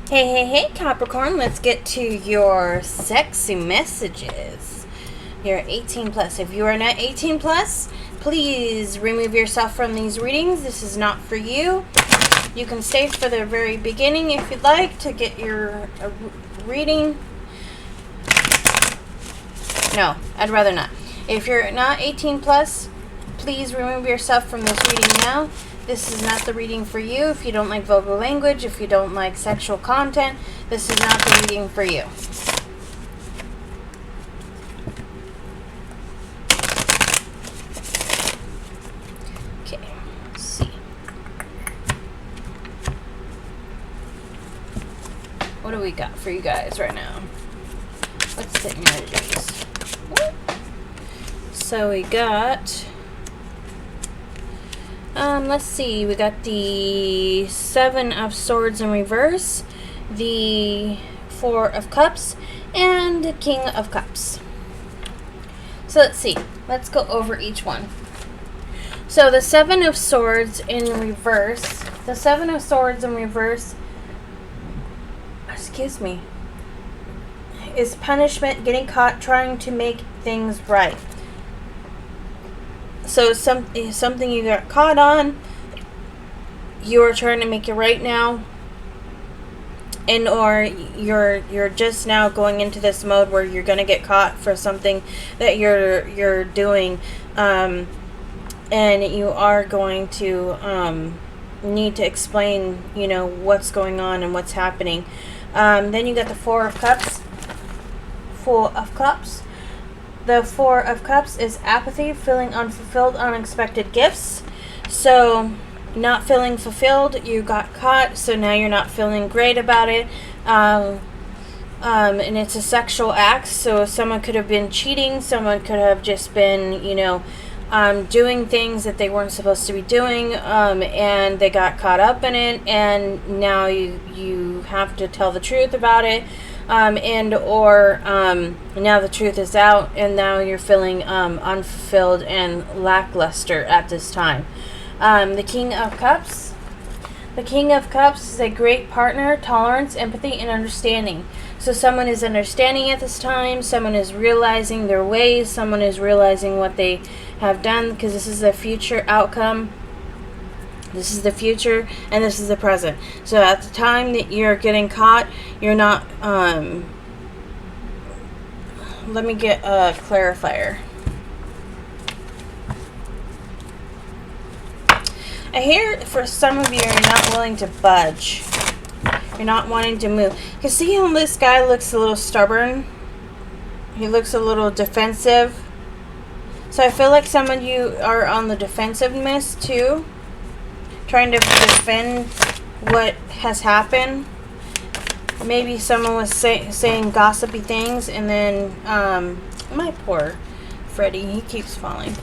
Hey, Capricorn, let's get to your sexy messages. You're 18 plus. If you are not 18 plus, please remove yourself from these readings. This is not for you. You can stay for the very beginning if you'd like to get your reading. No, I'd rather not. If you're not 18 plus, please remove yourself from this reading now. This is not the reading for you. If you don't like vulgar language, if you don't like sexual content, this is not the reading for you. Okay, let's see. What do we got for you guys right now? What's the energies? So we got... let's see, we got the 7 of Swords in reverse, the 4 of Cups, and the King of Cups. So let's see, let's go over each one. So the 7 of Swords in reverse, excuse me, is punishment, getting caught trying to make things right. So something you got caught on, you are trying to make it right now, and or you're just now going into this mode where you're gonna get caught for something that you're doing, and you are going to need to explain, you know, what's going on and what's happening. Then you got the 4 of Cups. The 4 of Cups is apathy, feeling unfulfilled, unexpected gifts. So, not feeling fulfilled, you got caught, so now you're not feeling great about it. And it's a sexual act, so someone could have been cheating, someone could have just been, you know, doing things that they weren't supposed to be doing, and they got caught up in it, and now you have to tell the truth about it. Now the truth is out, and now you're feeling unfulfilled and lackluster at this time. The King of Cups. The King of Cups is a great partner, tolerance, empathy, and understanding. So someone is understanding at this time, someone is realizing their ways, someone is realizing what they have done, because this is a future outcome. This is the future, and this is the present. So at the time that you're getting caught, you're not, let me get a clarifier. I hear for some of you, you're not willing to budge. You're not wanting to move. Because see how this guy looks a little stubborn? He looks a little defensive. So I feel like some of you are on the defensiveness too. Trying to defend what has happened. Maybe someone was saying gossipy things, and then my poor Freddie, he keeps falling.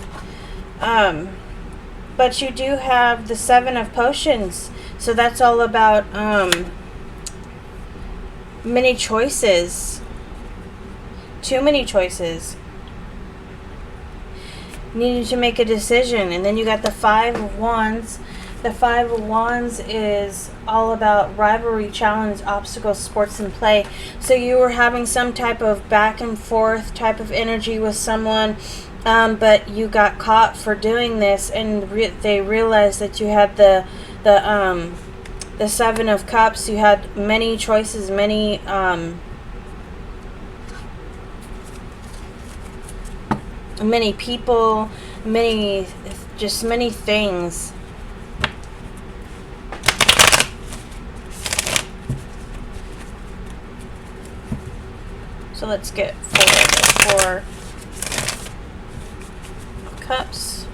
But you do have the 7 of Potions, so that's all about many choices. Too many choices. Needing to make a decision. And then you got the 5 of Wands. The 5 of Wands is all about rivalry, challenge, obstacles, sports, and play. So you were having some type of back and forth type of energy with someone, but you got caught for doing this, and they realized that you had the 7 of Cups. You had many choices, many people, many things. So let's get 4 Cups.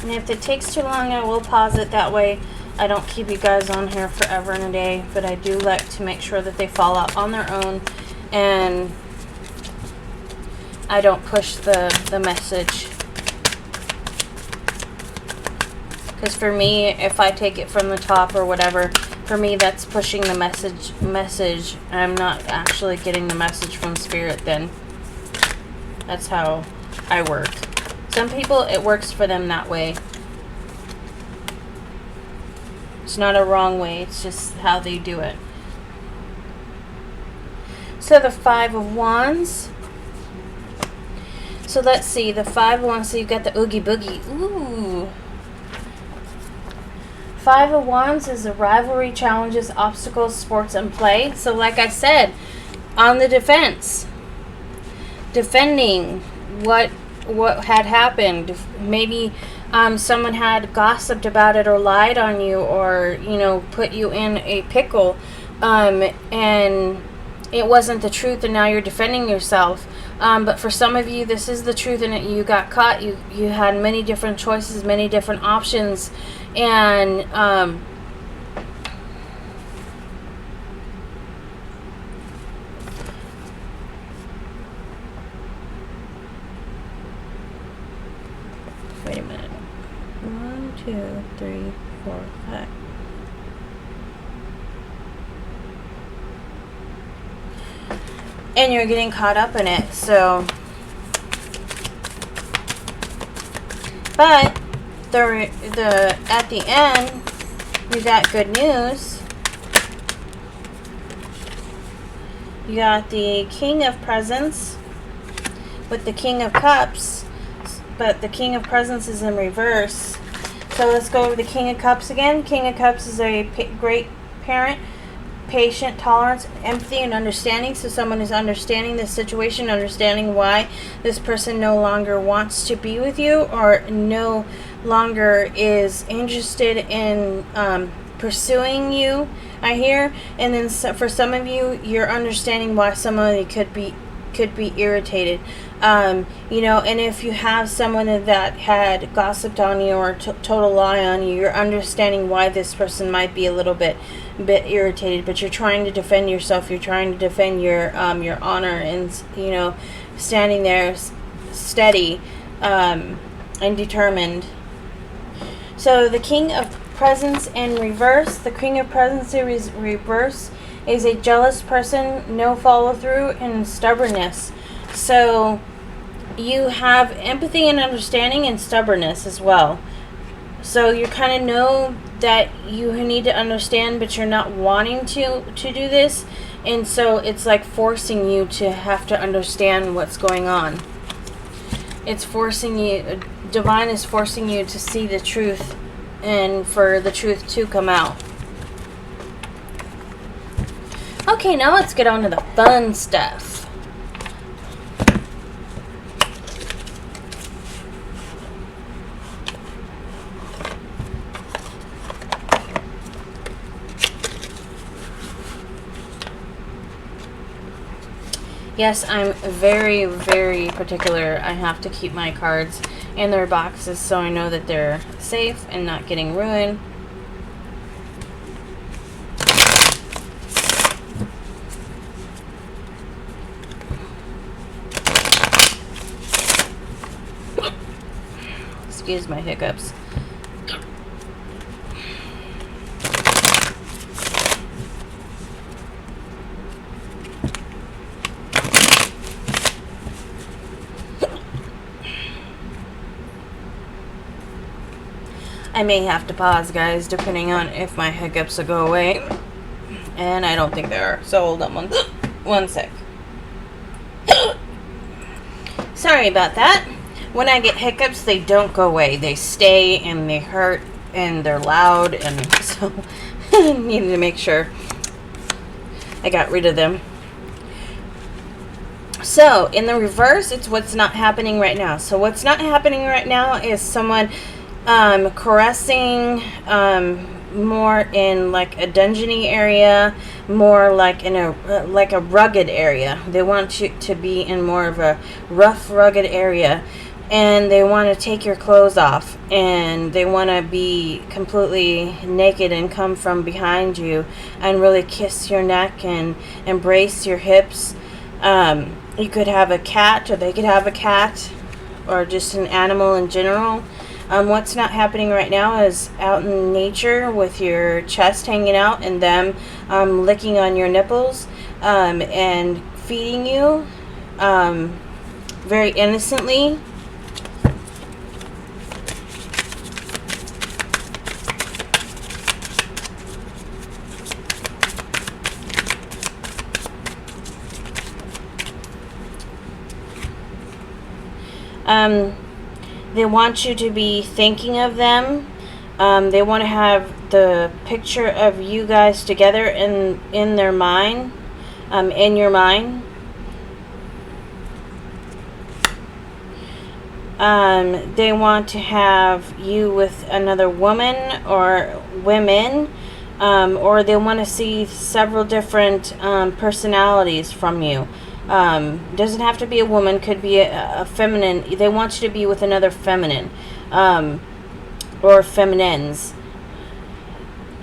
And if it takes too long, I will pause it. That way I don't keep you guys on here forever and a day. But I do like to make sure that they fall out on their own, and I don't push the message Because for me, if I take it from the top or whatever, for me that's pushing the message. I'm not actually getting the message from Spirit then. That's how I work. Some people, it works for them that way. It's not a wrong way, it's just how they do it. So the Five of Wands. So let's see, the Five of Wands, so you've got the Oogie Boogie. Ooh. Five of Wands is a rivalry, challenges, obstacles, sports, and play. So like I said, on the defense. Defending what had happened. Maybe someone had gossiped about it or lied on you, or, you know, put you in a pickle, and it wasn't the truth, and now you're defending yourself. But for some of you, this is the truth, and you got caught. You had many different choices, many different options, and wait a minute. 1, 2, 3, 4, 5. And you're getting caught up in it, so. But at the end, you got good news. You got the King of Presents with the King of Cups, but the King of Presents is in reverse. So let's go over the King of Cups again. King of Cups is a great parent. Patient, tolerance, empathy, and understanding. So someone is understanding the situation, understanding why this person no longer wants to be with you, or no longer is interested in pursuing you, I hear. And then for some of you, you're understanding why somebody could be irritated. You know, and if you have someone that had gossiped on you or total lie on you, you're understanding why this person might be a little bit irritated, but you're trying to defend yourself. You're trying to defend your honor, and, you know, standing there steady and determined. So the King of Presents in reverse. The King of Presents in reverse is a jealous person, no follow through, and stubbornness. So you have empathy and understanding and stubbornness as well. So you kind of know that you need to understand, but you're not wanting to do this. And so it's like forcing you to have to understand what's going on. It's forcing you, Divine is forcing you to see the truth, and for the truth to come out. Okay, now let's get on to the fun stuff. Yes, I'm very, very particular. I have to keep my cards in their boxes so I know that they're safe and not getting ruined. Excuse my hiccups. I may have to pause, guys, depending on if my hiccups will go away. And I don't think they are. So hold on one sec. Sorry about that. When I get hiccups, they don't go away. They stay, and they hurt, and they're loud, and so I needed to make sure I got rid of them. So in the reverse, it's what's not happening right now. So what's not happening right now is someone caressing, more in like a dungeony area, more like in a like a rugged area. They want you to be in more of a rough, rugged area, and they want to take your clothes off, and they want to be completely naked and come from behind you and really kiss your neck and embrace your hips. You could have a cat, or they could have a cat, or just an animal in general. What's not happening right now is out in nature with your chest hanging out and them licking on your nipples and feeding you very innocently. They want you to be thinking of them. They want to have the picture of you guys together in their mind, in your mind. They want to have you with another woman or women, or they want to see several different personalities from you. Doesn't have to be a woman, could be a feminine. They want you to be with another feminine, or feminines,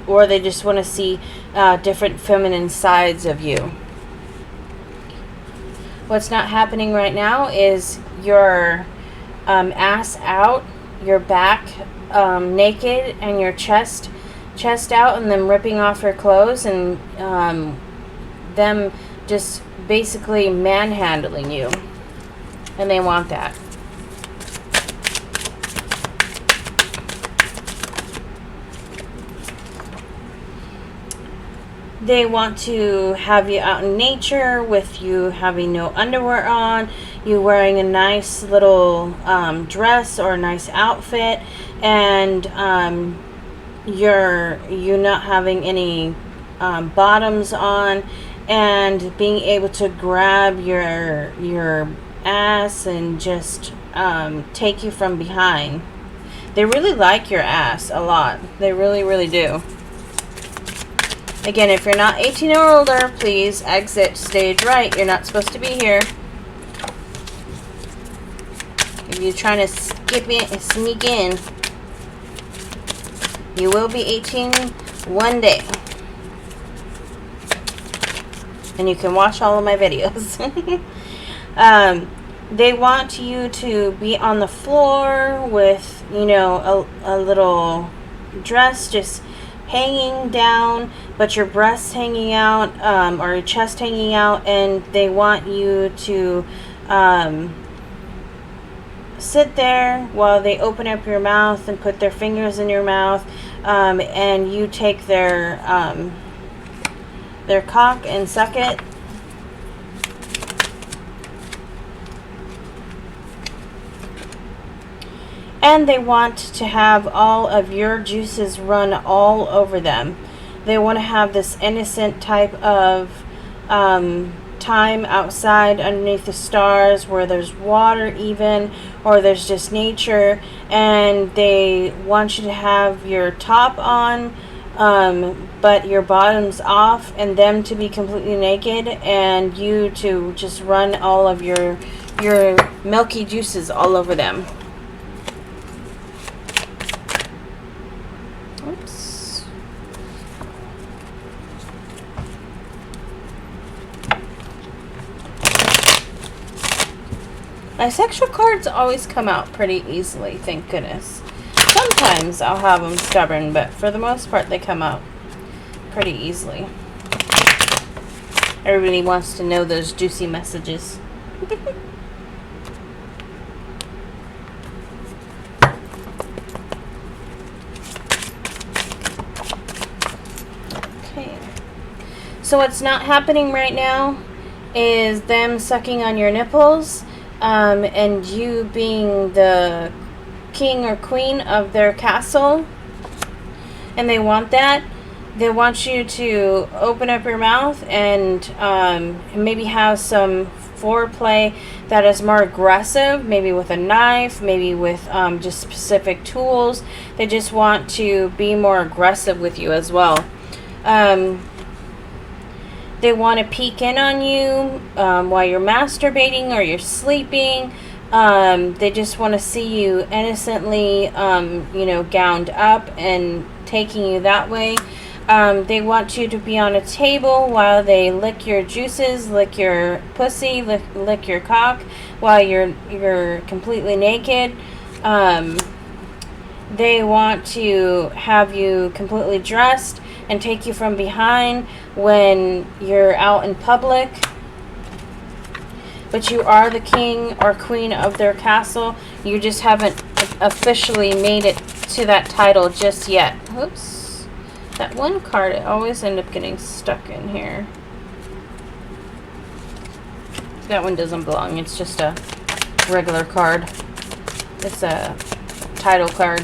or they just want to see different feminine sides of you. What's not happening right now is your ass out, your back naked, and your chest out, and them ripping off your clothes, and them just basically manhandling you, and they want that. They want to have you out in nature with you having no underwear on, you wearing a nice little dress or a nice outfit, and you not having any bottoms on, and being able to grab your ass and just take you from behind. They really like your ass a lot. They really, really do. Again, if you're not 18 or older, please exit stage right. You're not supposed to be here. If you're trying to sneak in, you will be 18 one day. And you can watch all of my videos. They want you to be on the floor with, you know, a little dress just hanging down, but your breasts hanging out, or your chest hanging out, and they want you to sit there while they open up your mouth and put their fingers in your mouth, and you take their cock and suck it. And they want to have all of your juices run all over them. They want to have this innocent type of time outside underneath the stars where there's water even, or there's just nature, and they want you to have your top on, but your bottom's off, and them to be completely naked, and you to just run all of your milky juices all over them. Oops. My sexual cards always come out pretty easily, thank goodness. Sometimes I'll have them stubborn, but for the most part they come out pretty easily. Everybody wants to know those juicy messages. Okay. So what's not happening right now is them sucking on your nipples, and you being the king or queen of their castle, and they want that. They want you to open up your mouth and maybe have some foreplay that is more aggressive, maybe with a knife, maybe with just specific tools. They just want to be more aggressive with you as well. They want to peek in on you while you're masturbating or you're sleeping. They just want to see you innocently, gowned up and taking you that way. They want you to be on a table while they lick your juices, lick your pussy, lick your cock while you're completely naked. They want to have you completely dressed and take you from behind when you're out in public. But you are the king or queen of their castle. You just haven't officially made it to that title just yet. Oops. That one card, I always end up getting stuck in here. That one doesn't belong. It's just a regular card. It's a title card.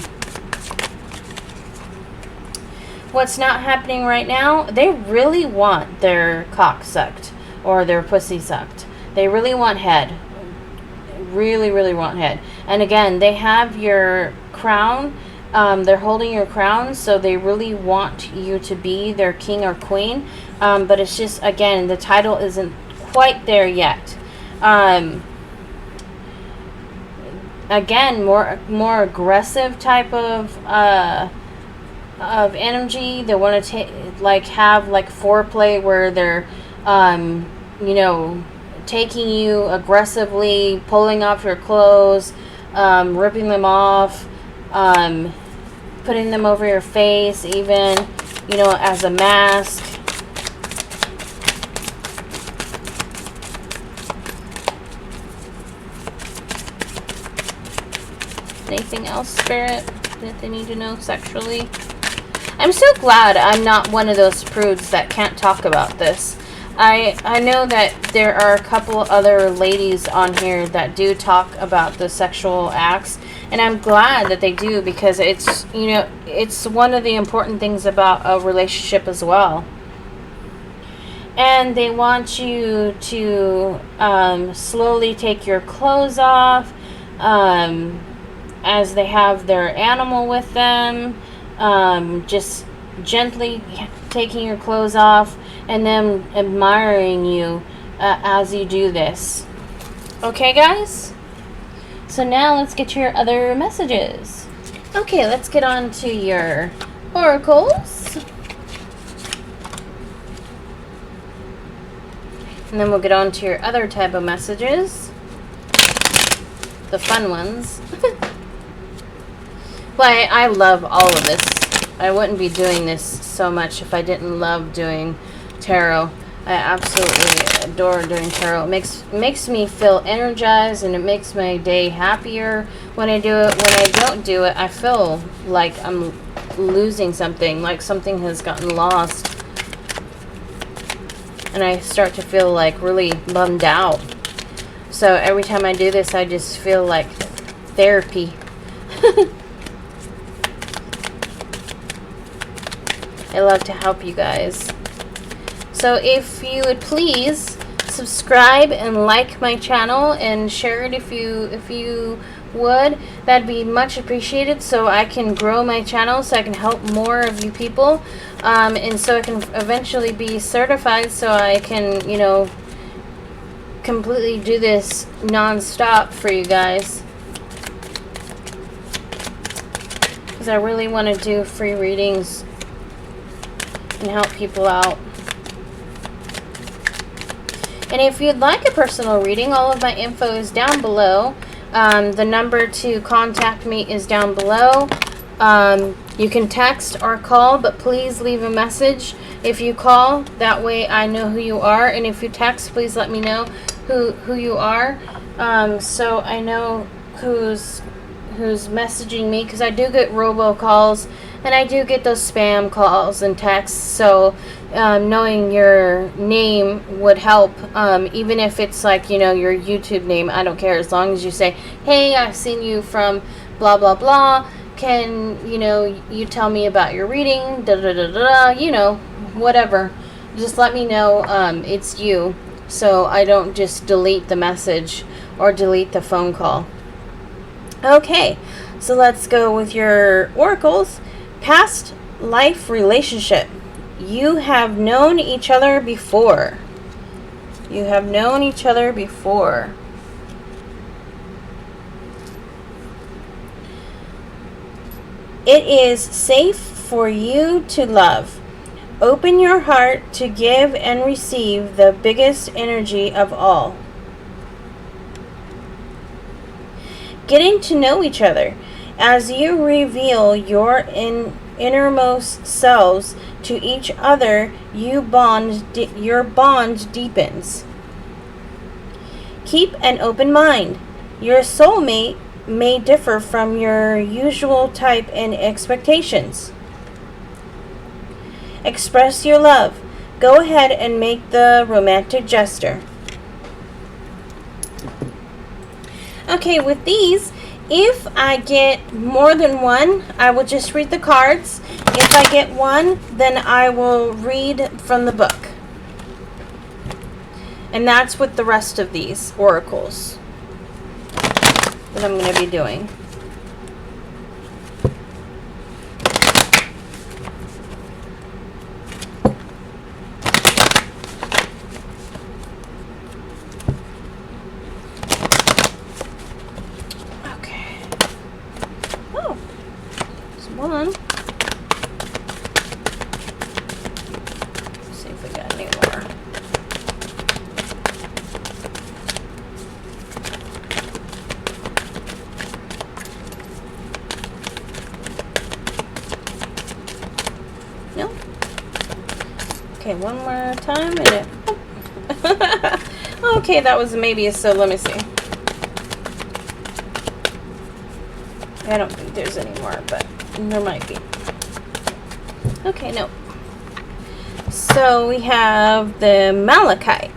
What's not happening right now? They really want their cock sucked or their pussy sucked. They really want head. Really, really want head. And again, they have your crown. They're holding your crown, so they really want you to be their king or queen. But it's just, again, the title isn't quite there yet. Again, more aggressive type of energy. They want to have foreplay where they're you know, taking you aggressively, pulling off your clothes, ripping them off, putting them over your face, even, you know, as a mask. Anything else, Spirit, that they need to know sexually? I'm so glad I'm not one of those prudes that can't talk about this. I know that there are a couple other ladies on here that do talk about the sexual acts, and I'm glad that they do, because it's, you know, it's one of the important things about a relationship as well. And they want you to slowly take your clothes off, as they have their animal with them, just gently taking your clothes off and then admiring you as you do this. Okay, guys? So now let's get to your other messages. Okay, let's get on to your oracles. And then we'll get on to your other type of messages. The fun ones. Well, I love all of this. I wouldn't be doing this so much if I didn't love doing tarot. I absolutely adore doing tarot. It makes me feel energized, and it makes my day happier when I do it. When I don't do it, I feel like I'm losing something, like something has gotten lost. And I start to feel like really bummed out. So every time I do this, I just feel like therapy. I love to help you guys. So if you would please subscribe and like my channel and share it if you would, that'd be much appreciated, so I can grow my channel, so I can help more of you people, and so I can eventually be certified, so I can, you know, completely do this non-stop for you guys, because I really want to do free readings and help people out. And if you'd like a personal reading, all of my info is down below. The number to contact me is down below. You can text or call, but please leave a message if you call. That way I know who you are. And if you text, please let me know who you are, so I know who's messaging me, because I do get robocalls and I do get those spam calls and texts. So knowing your name would help, even if it's like, you know, your YouTube name. I don't care, as long as you say, hey, I've seen you from blah blah blah, can, you know, you tell me about your reading, da da da da, you know, whatever. Just let me know it's you, so I don't just delete the message or delete the phone call. Okay, so let's go with your oracles. Past life relationship. You have known each other before. You have known each other before. It is safe for you to love. Open your heart to give and receive the biggest energy of all. Getting to know each other. As you reveal your innermost selves to each other, your bond deepens. Keep an open mind. Your soulmate may differ from your usual type in expectations. Express your love. Go ahead and make the romantic gesture. Okay, with these, if I get more than one, I will just read the cards. If I get one, then I will read from the book. And that's with the rest of these oracles that I'm going to be doing. Okay. Oh, there's one. Let's see if we got any more. No. Okay, one more time and it. Okay, that was maybe so. Let me see. I don't think there's any more, but there might be. Okay, no. So we have the Malachite.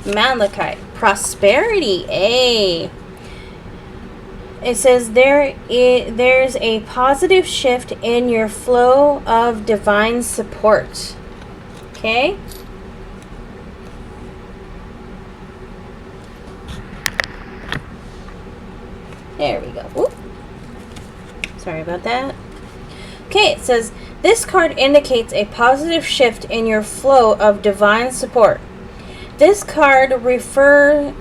Malachite. Prosperity. A. It says there's a positive shift in your flow of divine support. Okay? There we go. Oop. Sorry about that. Okay, it says this card indicates a positive shift in your flow of divine support. This card refer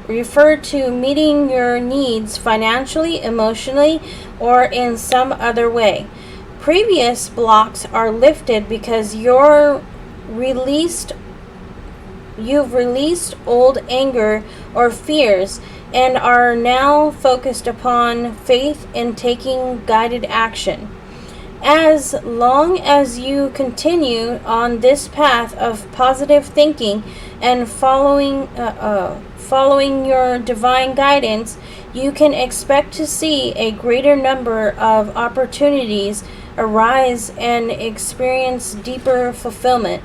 to meeting your needs financially, emotionally, or in some other way. Previous blocks are lifted because you've released old anger or fears and are now focused upon faith and taking guided action. As long as you continue on this path of positive thinking and following your divine guidance, you can expect to see a greater number of opportunities arise and experience deeper fulfillment.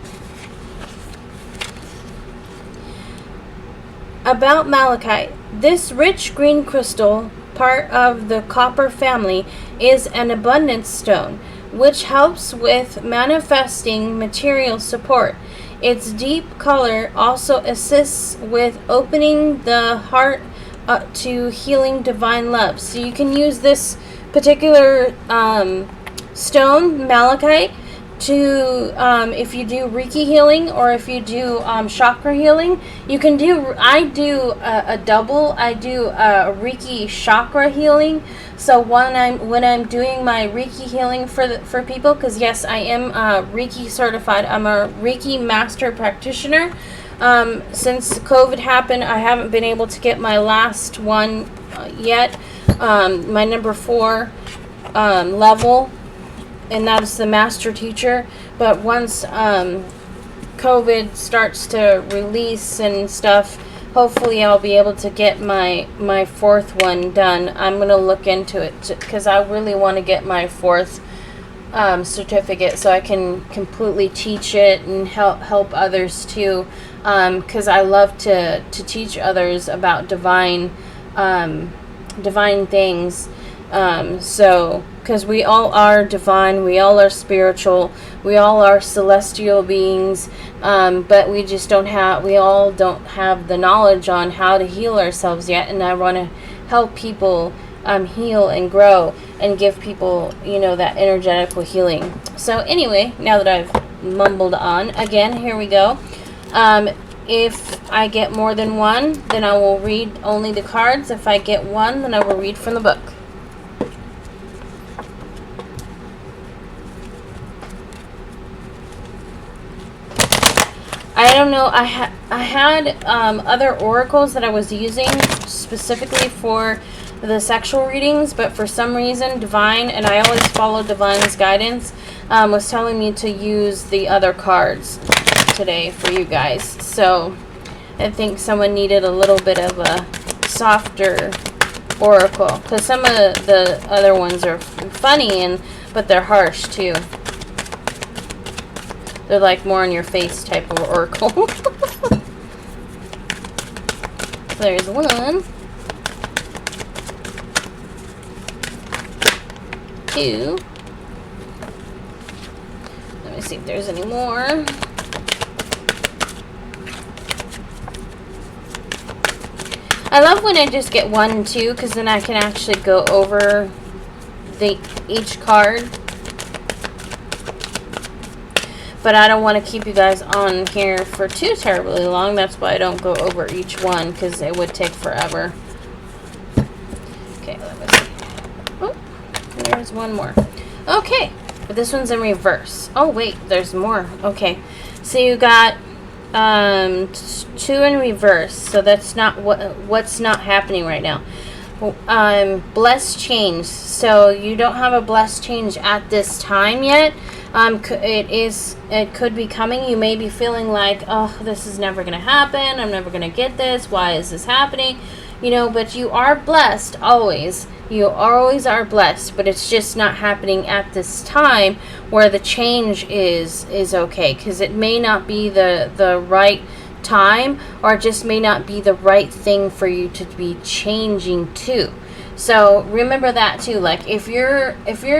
About malachite, this rich green crystal, part of the copper family, is an abundance stone, which helps with manifesting material support. Its deep color also assists with opening the heart to healing divine love. So you can use this particular stone, malachite, to if you do Reiki healing or if you do chakra healing. You can do, I do a double. I do Reiki chakra healing. So when I'm doing my Reiki healing for people, because yes, I am Reiki certified. I'm a Reiki master practitioner. Since COVID happened, I haven't been able to get my last one yet. My number 4 level, and that is the master teacher. But once COVID starts to release and stuff, hopefully I'll be able to get my 4th one done. I'm going to look into it because I really want to get my 4th certificate so I can completely teach it and help others too, because I love to teach others about divine things. So because we all are divine, we all are spiritual, we all are celestial beings, but we all don't have the knowledge on how to heal ourselves yet. And I want to help people heal and grow and give people, that energetical healing. So anyway, now that I've mumbled on, again, here we go. If I get more than one, then I will read only the cards. If I get one, then I will read from the book. Item don't know. I had other oracles that I was using specifically for the sexual readings, but for some reason, Divine, and I always follow Divine's guidance, was telling me to use the other cards today for you guys. So I think someone needed a little bit of a softer oracle, because some of the other ones are funny, but they're harsh too. They're like more in your face type of oracle. There's one, two. Let me see if there's any more. I love when I just get 1 and 2, because then I can actually go over each card. But I don't want to keep you guys on here for too terribly long. That's why I don't go over each one, because it would take forever. Okay, let me see. Oh, there's one more. Okay, but this one's in reverse. Oh wait, there's more. Okay, so you got 2 in reverse. So that's not what's not happening right now. Blessed change. So you don't have a blessed change at this time yet. It could be coming. You may be feeling like, oh, this is never going to happen. I'm never going to get this. Why is this happening? You know, but you are blessed always. You always are blessed, but it's just not happening at this time where the change is okay, because it may not be the right time, or it just may not be the right thing for you to be changing to. So remember that too. Like if you're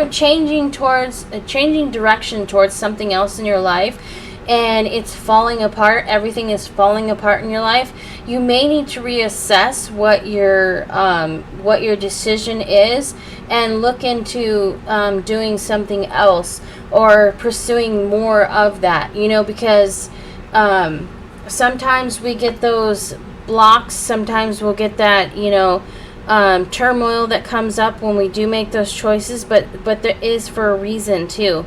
changing direction towards something else in your life, and it's falling apart, everything is falling apart in your life, you may need to reassess what your decision is, and look into doing something else, or pursuing more of that, you know, because sometimes we get those blocks, sometimes we'll get that, you know, turmoil that comes up when we do make those choices, but there is for a reason too.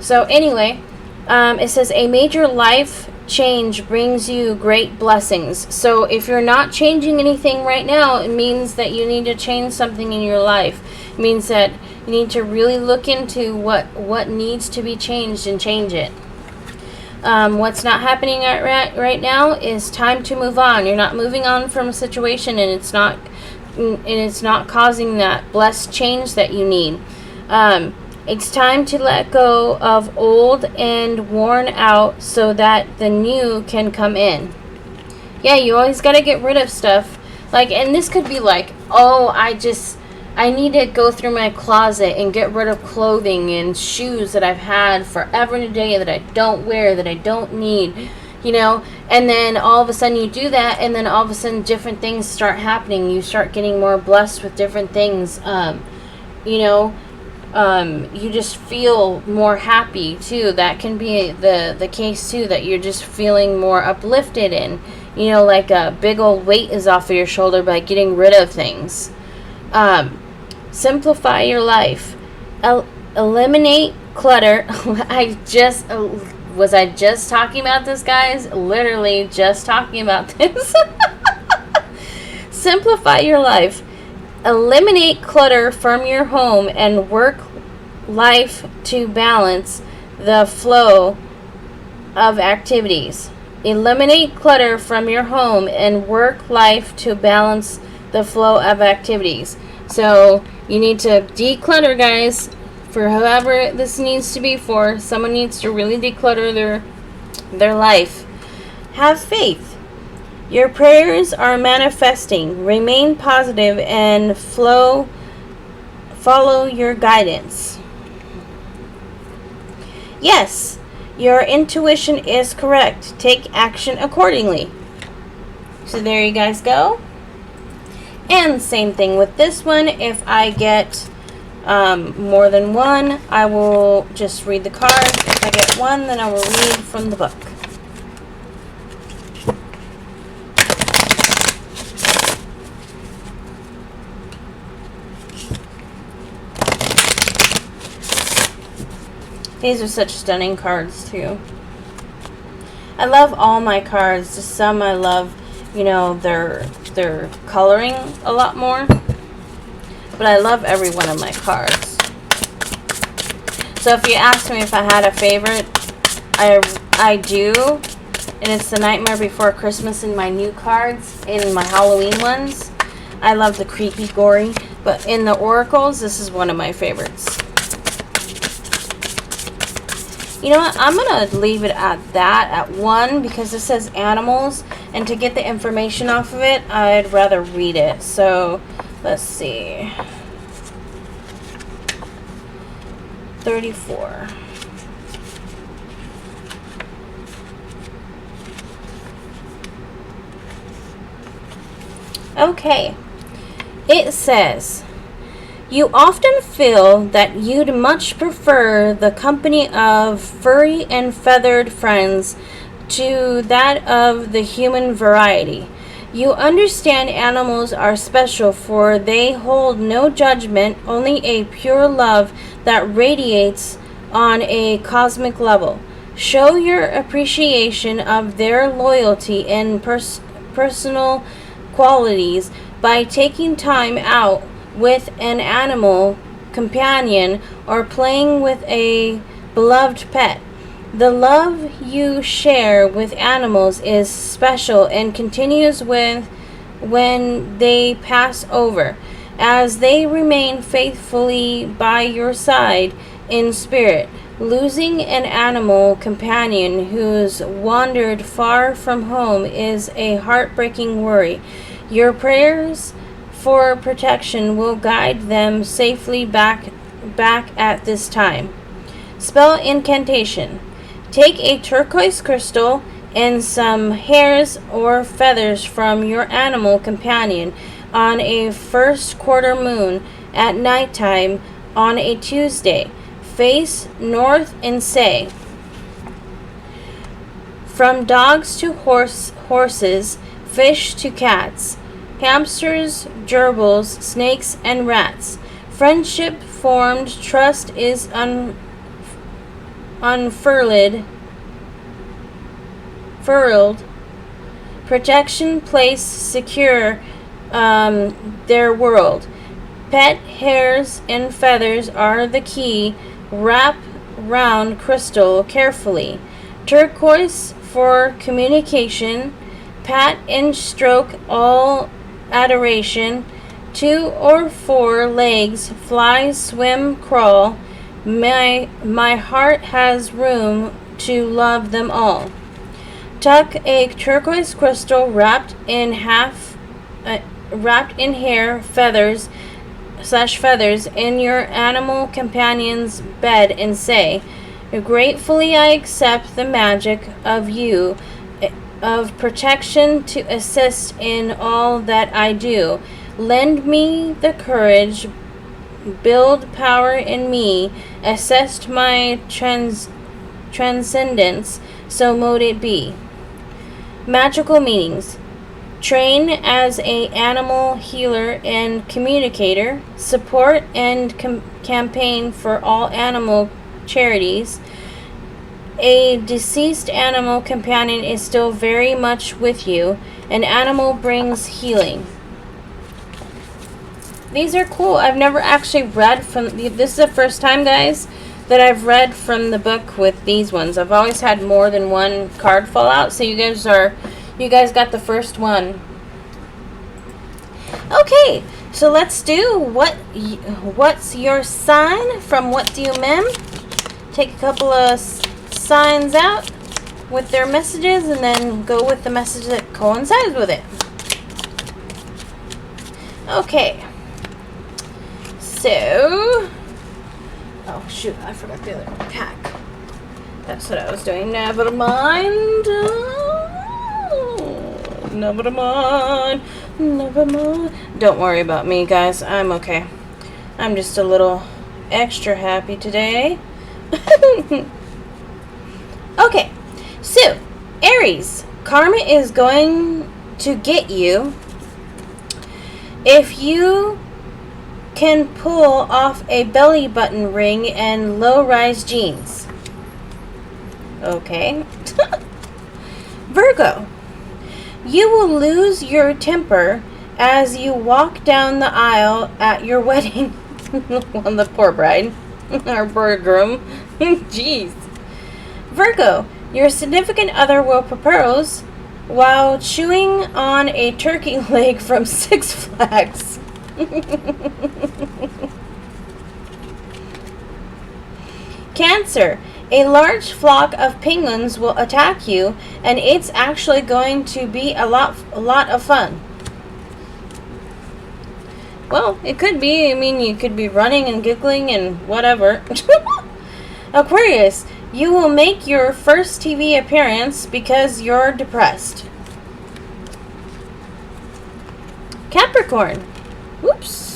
So anyway, it says a major life change brings you great blessings. So if you're not changing anything right now, it means that you need to change something in your life. It means that you need to really look into what needs to be changed and change it. What's not happening right now is time to move on. You're not moving on from a situation, and it's not causing that blessed change that you need. It's time to let go of old and worn out so that the new can come in. Yeah, you always got to get rid of stuff. Like, and this could be like, oh, I need to go through my closet and get rid of clothing and shoes that I've had forever and a day that I don't wear, that I don't need, you know. And then all of a sudden you do that, and then all of a sudden different things start happening. You start getting more blessed with different things, you know. You just feel more happy too. That can be the case too, that you're just feeling more uplifted, and you know, like a big old weight is off of your shoulder by getting rid of things. Simplify your life. Eliminate clutter. Was I just talking about this, guys? Literally just talking about this. Simplify your life. Eliminate clutter from your home and work life to balance the flow of activities. Eliminate clutter from your home and work life to balance the flow of activities. So you need to declutter, guys, for whoever this needs to be for. Someone needs to really declutter their life. Have faith. Your prayers are manifesting. Remain positive and follow your guidance. Yes, your intuition is correct. Take action accordingly. So there you guys go. And same thing with this one. If I get more than one, I will just read the card. If I get one, then I will read from the book. These are such stunning cards too. I love all my cards. Just some I love, you know, their coloring a lot more. But I love every one of my cards. So if you ask me if I had a favorite, I do. And it's the Nightmare Before Christmas in my new cards, in my Halloween ones. I love the creepy, gory. But in the oracles, this is one of my favorites. You know what? I'm going to leave it at that, at 1, because it says animals. And to get the information off of it, I'd rather read it. So, let's see. 34. Okay. It says, you often feel that you'd much prefer the company of furry and feathered friends to that of the human variety. You understand animals are special, for they hold no judgment, only a pure love that radiates on a cosmic level. Show your appreciation of their loyalty and personal qualities by taking time out with an animal companion or playing with a beloved pet. The love you share with animals is special and continues when they pass over, as they remain faithfully by your side in spirit. Losing an animal companion who's wandered far from home is a heartbreaking worry. Your prayers for protection will guide them safely back at this time. Spell incantation. Take a turquoise crystal and some hairs or feathers from your animal companion on a first quarter moon at nighttime on a Tuesday. Face north and say, from dogs to horses, fish to cats, hamsters, gerbils, snakes, and rats. Friendship formed, trust is unfurled, protection place secure their world. Pet hairs and feathers are the key. Wrap round crystal carefully. Turquoise for communication. Pat and stroke all adoration. 2 or 4 legs, fly, swim, crawl. My heart has room to love them all. Tuck a turquoise crystal wrapped in hair feathers in your animal companion's bed and say, gratefully I accept the magic of you, of protection to assist in all that I do. Lend me the courage, build power in me, assist my transcendence, so mote it be. Magical meanings. Train as a animal healer and communicator. Support and campaign for all animal charities. A deceased animal companion is still very much with you. An animal brings healing. These are cool. I've never actually read from... This is the first time, guys, that I've read from the book with these ones. I've always had more than one card fall out, so you guys got the first one. Okay, so let's do what's your sign from What Do You Mem? Take a couple of signs out with their messages and then go with the message that coincides with it. Okay. So, oh shoot, I forgot the other pack. That's what I was doing. Never mind. Never mind. Never mind. Don't worry about me, guys. I'm okay. I'm just a little extra happy today. Okay, so Aries, karma is going to get you if you can pull off a belly button ring and low-rise jeans. Okay. Virgo, you will lose your temper as you walk down the aisle at your wedding. Well, the poor bride. Or bridegroom. Jeez. Virgo, your significant other will propose while chewing on a turkey leg from Six Flags. Cancer, a large flock of penguins will attack you, and it's actually going to be a lot of fun. Well, it could be. I mean, you could be running and giggling and whatever. Aquarius, you will make your first TV appearance because you're depressed. Capricorn, whoops.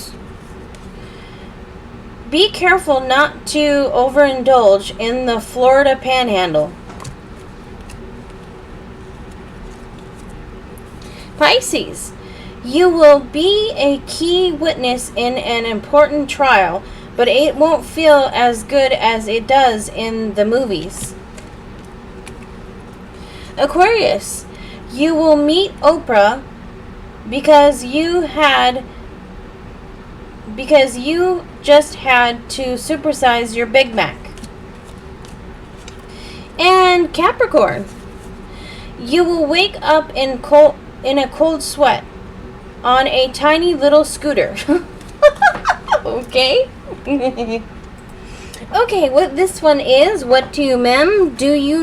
Be careful not to overindulge in the Florida Panhandle. Pisces, you will be a key witness in an important trial, but it won't feel as good as it does in the movies. Aquarius, you will meet Oprah because you just had to supersize your Big Mac. And Capricorn, you will wake up in a cold sweat on a tiny little scooter. Okay. Okay, what this one is, what do you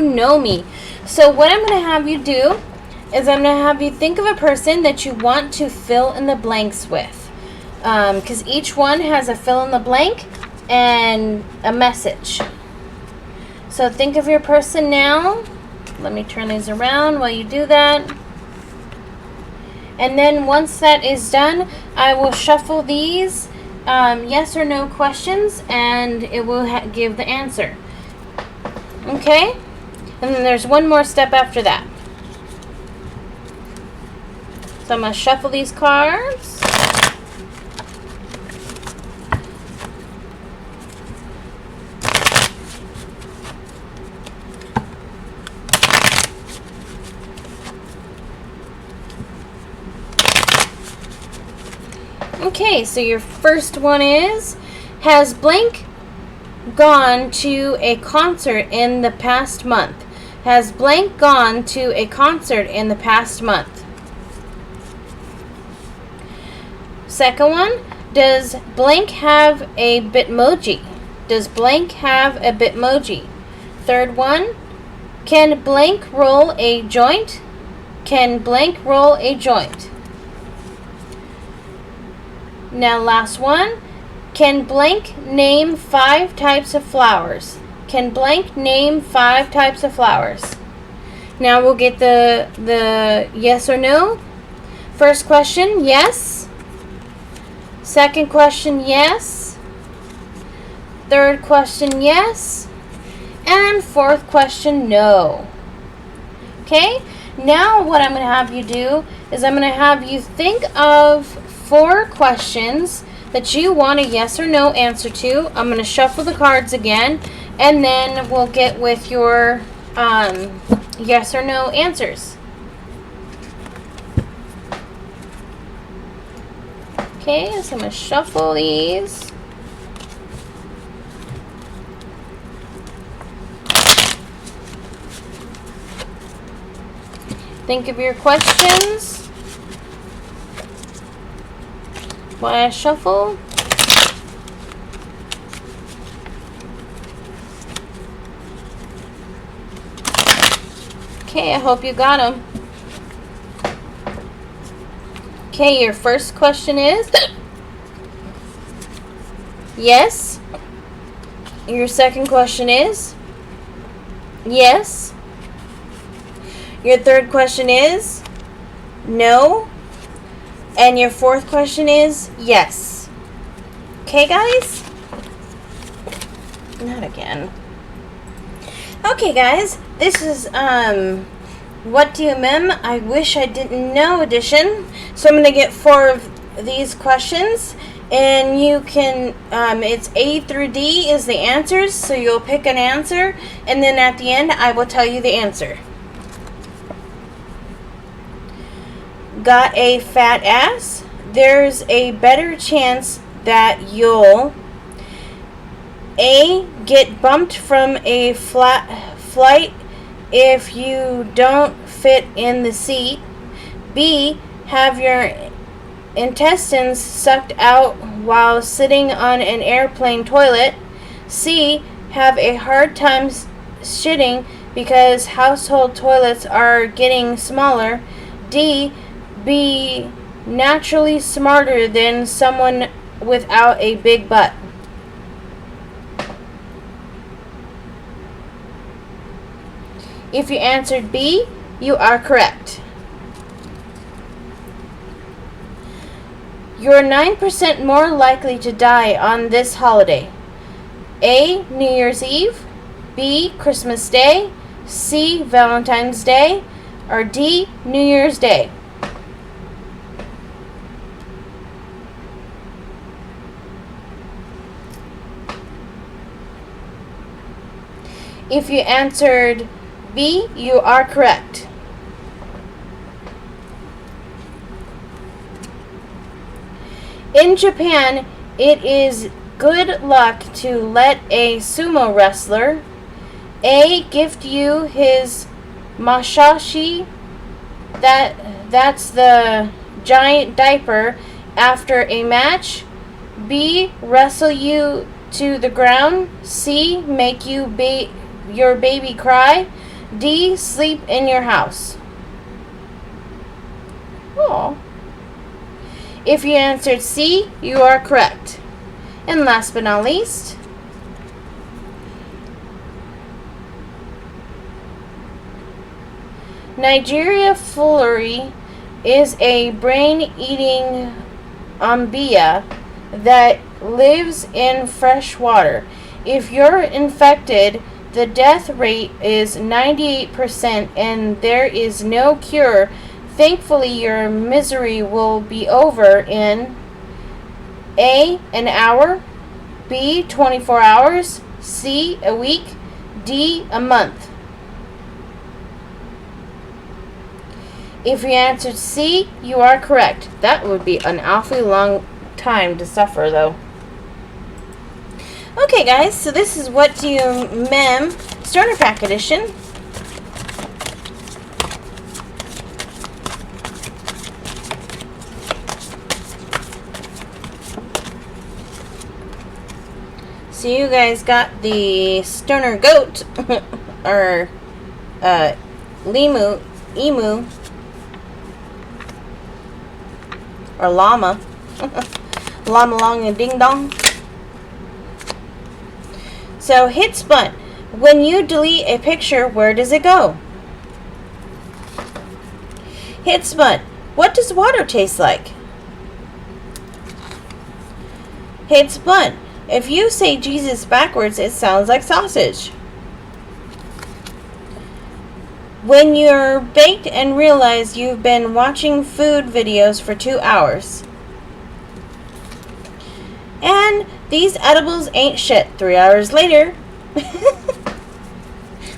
know me? So what I'm going to have you do is I'm going to have you think of a person that you want to fill in the blanks with. Because each one has a fill in the blank and a message. So think of your person now. Let me turn these around while you do that. And then once that is done, I will shuffle these yes or no questions, and it will give the answer. Okay? And then there's one more step after that. So I'm going to shuffle these cards. Okay, so your first one is, has blank gone to a concert in the past month? Has blank gone to a concert in the past month? Second one, does blank have a Bitmoji? Does blank have a Bitmoji? Third one, can blank roll a joint? Can blank roll a joint? Now last one, can blank name 5 types of flowers? Can blank name 5 types of flowers? Now we'll get the yes or no. First question, yes. Second question, yes. Third question, yes. And fourth question, no. Okay, now what I'm going to have you do is I'm going to have you think of 4 questions that you want a yes or no answer to. I'm going to shuffle the cards again, and then we'll get with your yes or no answers. Okay, so I'm going to shuffle these. Think of your questions while I shuffle. Okay, I hope you got them. Okay, your first question is yes. Your second question is yes. Your third question is no. And your fourth question is yes. Okay, guys? Not again. Okay, guys. This is What Do You Mem? I Wish I Didn't Know edition. So I'm going to get 4 of these questions. And you can, it's A through D is the answers. So you'll pick an answer. And then at the end, I will tell you the answer. got a fat ass, there's a better chance that you'll A. get bumped from a flight if you don't fit in the seat, B. have your intestines sucked out while sitting on an airplane toilet, C. have a hard time shitting because household toilets are getting smaller, D. be naturally smarter than someone without a big butt. If you answered B, you are correct. You're 9% more likely to die on this holiday. A. New Year's Eve, B. Christmas Day, C. Valentine's Day, or D. New Year's Day. If you answered B, you are correct. In Japan, it is good luck to let a sumo wrestler A. gift you his mashashi, that's the giant diaper, after a match, B. wrestle you to the ground, C. make you your baby cry, D. sleep in your house. Aww. If you answered C, you are correct. And last but not least, Nigeria foolery is a brain-eating ambia that lives in fresh water. If you're infected, the death rate is 98% and there is no cure. Thankfully, your misery will be over in A. an hour, B. 24 hours, C. a week, D. a month. If you answered C, you are correct. That would be an awfully long time to suffer, though. Okay, guys, so this is What Do You Mem Starter Pack Edition. So you guys got the stoner goat, or emu, or llama, llama long and ding dong. So hit spun. When you delete a picture, where does it go? Hit spun. What does water taste like? Hit spun. If you say Jesus backwards, it sounds like sausage. When you're baked and realize you've been watching food videos for 2 hours. And these edibles ain't shit. 3 hours later.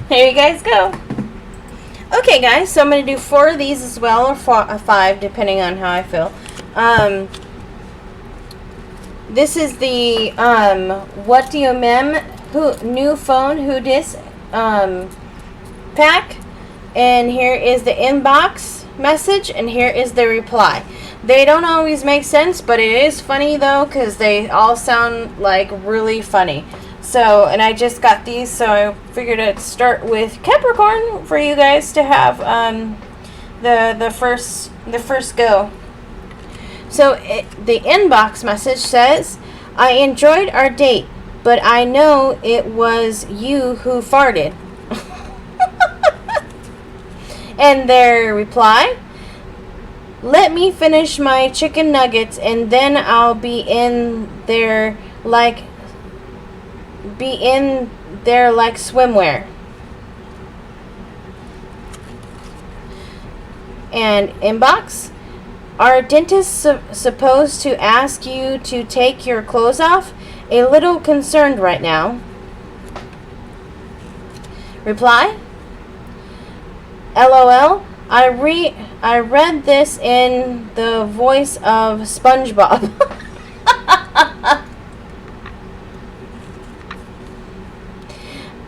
There you guys go. Okay, guys, so I'm going to do 4 of these as well, or 5, depending on how I feel. This is the What Do You Mem New Phone Who Dis pack. And here is the inbox message, and here is the reply. They don't always make sense, but it is funny, though, because they all sound like really funny. So, and I just got these, so I figured I'd start with Capricorn for you guys to have the first go. So the inbox message says, I enjoyed our date, but I know it was you who farted. And their reply, let me finish my chicken nuggets and then I'll be in there like swimwear. And inbox, are dentists supposed to ask you to take your clothes off? A little concerned right now. Reply, LOL, I read this in the voice of SpongeBob.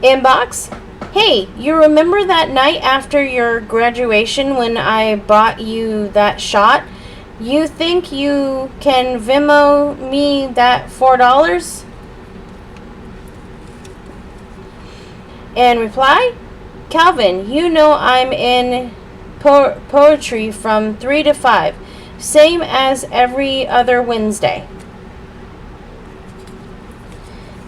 Inbox. Hey, you remember that night after your graduation when I bought you that shot? You think you can Venmo me that $4? And reply, Calvin, you know I'm in poetry from 3 to 5, same as every other Wednesday.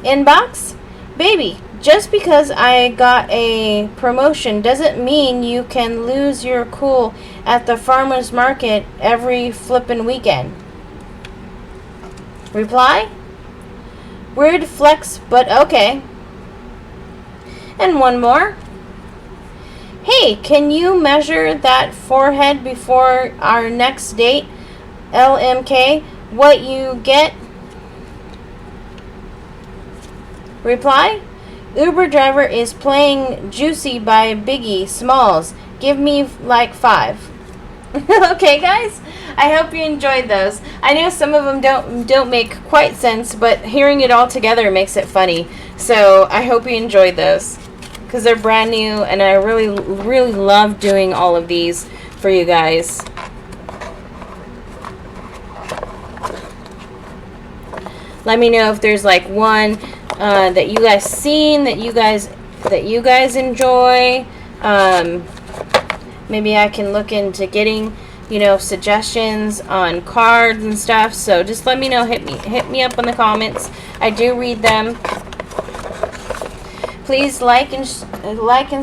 Inbox, baby, just because I got a promotion doesn't mean you can lose your cool at the farmer's market every flippin' weekend. Reply, weird flex, but okay. And one more. Hey, can you measure that forehead before our next date? LMK, what you get? Reply, Uber driver is playing Juicy by Biggie Smalls. Give me like 5. Okay, guys, I hope you enjoyed those. I know some of them don't make quite sense, but hearing it all together makes it funny. So I hope you enjoyed those, because they're brand new, and I really, really love doing all of these for you guys. Let me know if there's like one that you guys seen that you guys enjoy. Maybe I can look into getting, suggestions on cards and stuff. So just let me know. Hit me up in the comments. I do read them. Please like and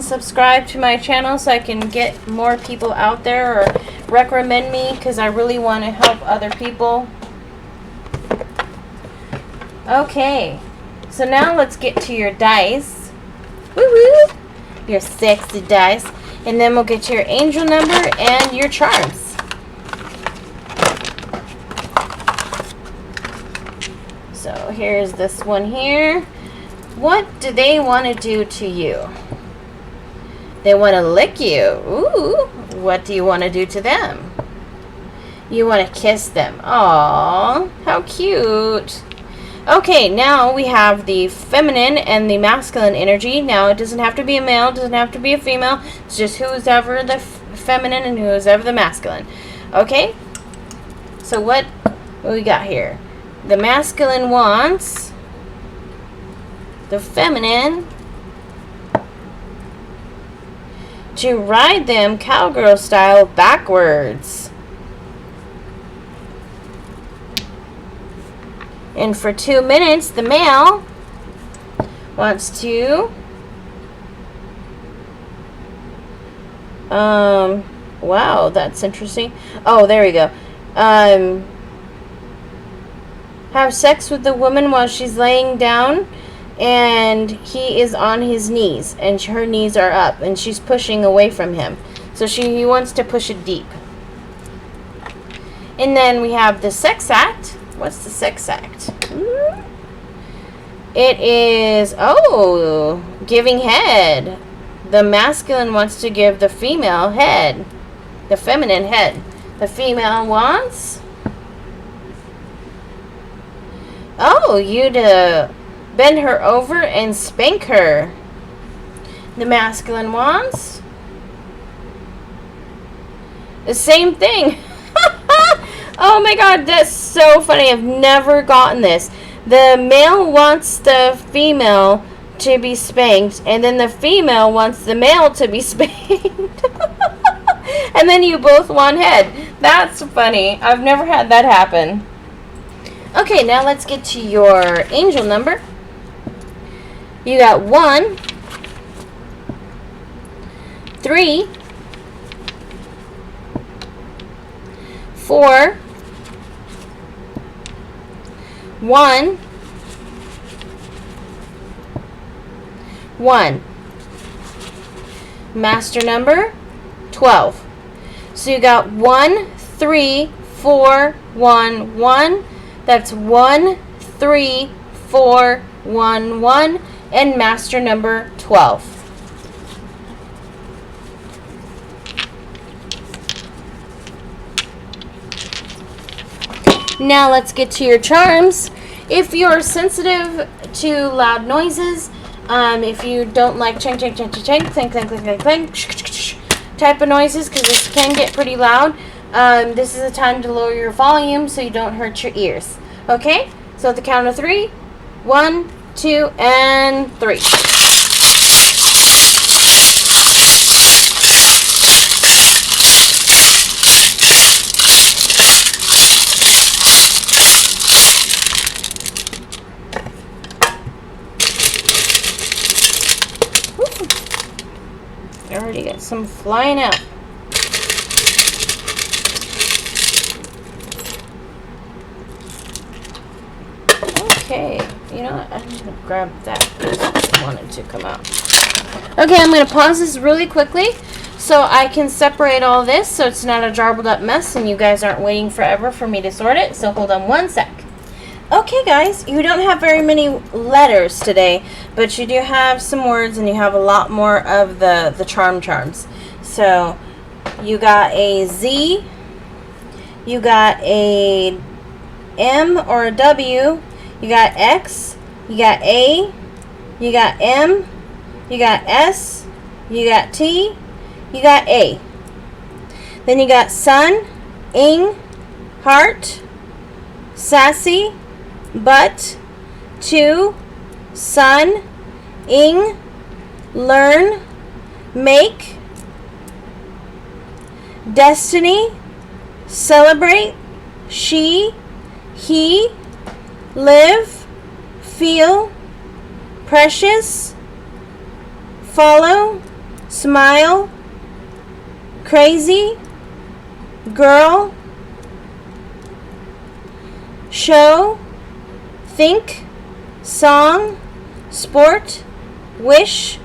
subscribe to my channel so I can get more people out there, or recommend me, because I really want to help other people. Okay, so now let's get to your dice. Woo-woo! Your sexy dice. And then we'll get to your angel number and your charms. So here's this one here. What do they want to do to you? They want to lick you. Ooh, what do you want to do to them? You want to kiss them. Aww, how cute. Okay, now we have the feminine and the masculine energy. Now, it doesn't have to be a male, it doesn't have to be a female. It's just who's ever the feminine and who's ever the masculine. Okay? So what we got here? The masculine wants the feminine to ride them cowgirl style backwards. And for 2 minutes, the male wants to wow, that's interesting. Oh, there we go. Have sex with the woman while she's laying down, and he is on his knees, and her knees are up, and she's pushing away from him. So he wants to push it deep. And then we have the sex act. What's the sex act? It is, giving head. The masculine wants to give the female head. The feminine head. The female wants, you to bend her over and spank her. The masculine wants the same thing. Oh my god, that's so funny. I've never gotten this. The male wants the female to be spanked, and then the female wants the male to be spanked. And then you both want head. That's funny. I've never had that happen. Okay, now let's get to your angel number. You got 1, 3, 4, 1, 1. Master number 12. So you got 1, 3, 4, 1, 1. That's 1, 3, 4, 1, 1. And master number 12. Now let's get to your charms. If you're sensitive to loud noises, if you don't like ching, ching, ching, ching, ching, clink, clink, clink, clink, clink, type of noises, because this can get pretty loud, this is a time to lower your volume so you don't hurt your ears. Okay? So at the count of 3, 1, 2, and 3. I already got some flying out. Okay, you know what? I'm just going to grab that because I wanted to come out. Okay, I'm going to pause this really quickly so I can separate all this so it's not a jarbled up mess and you guys aren't waiting forever for me to sort it. So hold on one sec. Okay, guys, you don't have very many letters today, but you do have some words and you have a lot more of the charms. So you got a Z, you got a M or a W, you got X, you got A, you got M, you got S, you got T, you got A. Then you got sun, ing, heart, sassy, but, to, sun, ing, learn, make, destiny, celebrate, she, he, live, feel, precious, follow, smile, crazy, girl, show, think, song, sport, wish,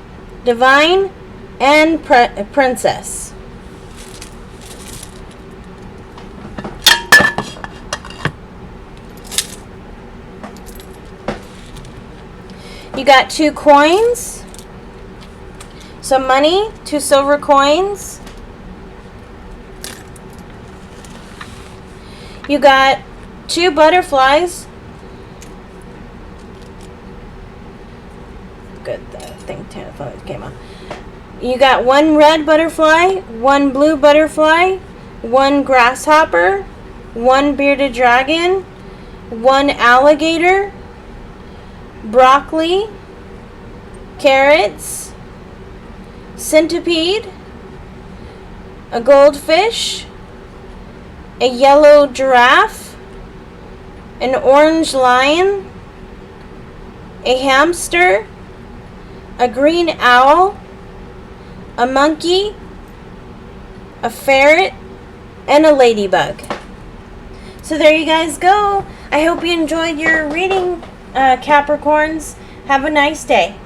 divine, and princess. You got 2 coins, some money, 2 silver coins. You got 2 butterflies. Good, the thing came out. You got 1 red butterfly, 1 blue butterfly, 1 grasshopper, 1 bearded dragon, 1 alligator, broccoli, carrots, centipede, a goldfish, a yellow giraffe, an orange lion, a hamster, a green owl, a monkey, a ferret, and a ladybug. So there you guys go. I hope you enjoyed your reading, Capricorns. Have a nice day.